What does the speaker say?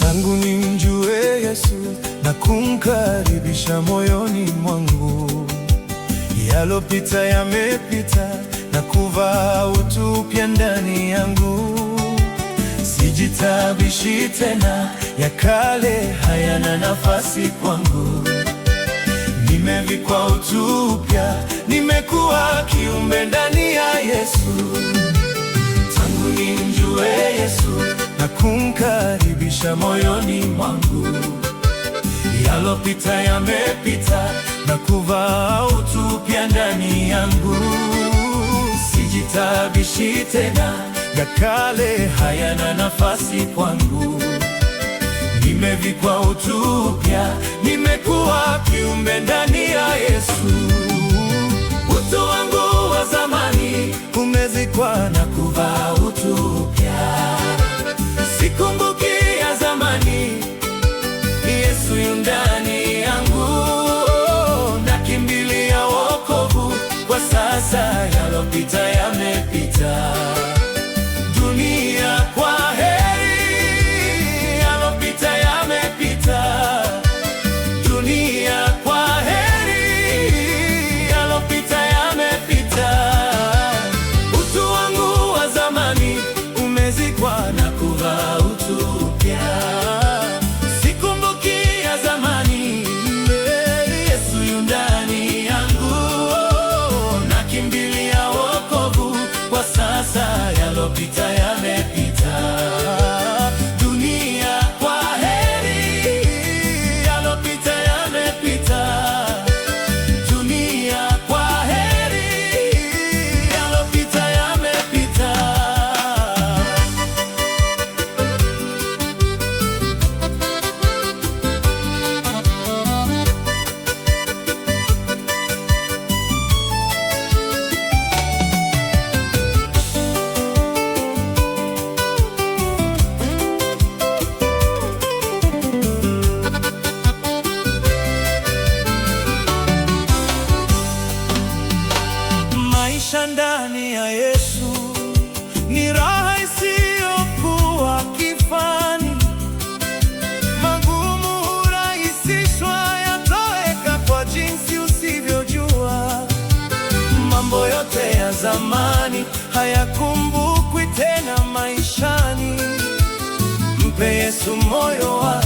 Tangu nimjue Yesu na kumkaribisha moyoni mwangu, yalopita yamepita na kuvaa utu upya ndani yangu. Sijitabishi tena, ya kale hayana nafasi kwangu. Nimevikwa utu upya, nimekuwa kiumbe ndani ya Yesu. Tangu nimjue Yesu na kumkaribisha moyoni mwangu, yalopita yamepita na kuvaa utu upya ndani yangu. Sijitabishi tena, ya kale hayana nafasi kwangu. Nimevikwa utu upya, nimekuwa kiumbe ndani ya Yesu. Utu wangu wa zamani umezikwa na kuvaa utu upya. Sikumbuki ya zamani, Yesu yu ndani yangu. Nakimbilia wokovu, kwa sasa yalopita yamepita. Dunia kwa heri, yalopita yamepita. Dunia kwa heri, yalopita yamepita. Utu wangu wa zamani umezikwa na kuvaa utu upya. Sikumbuki ya zamani, Yesu yu ndani yangu. Nakimbilia wokovu, kwa sasa yalopita yamepita. Dunia kwa heri, yalopita yamepita. Dunia kwa heri, yalopita yamepita. Maisha ndani ya Yesu ni raha isiyokuwa kifani. Magumu hurahisishwa, yatoweka kwa jinsi usivyojua. Mambo yote ya zamani hayakumbukwi tena maishani. Mpe Yesu moyo wako,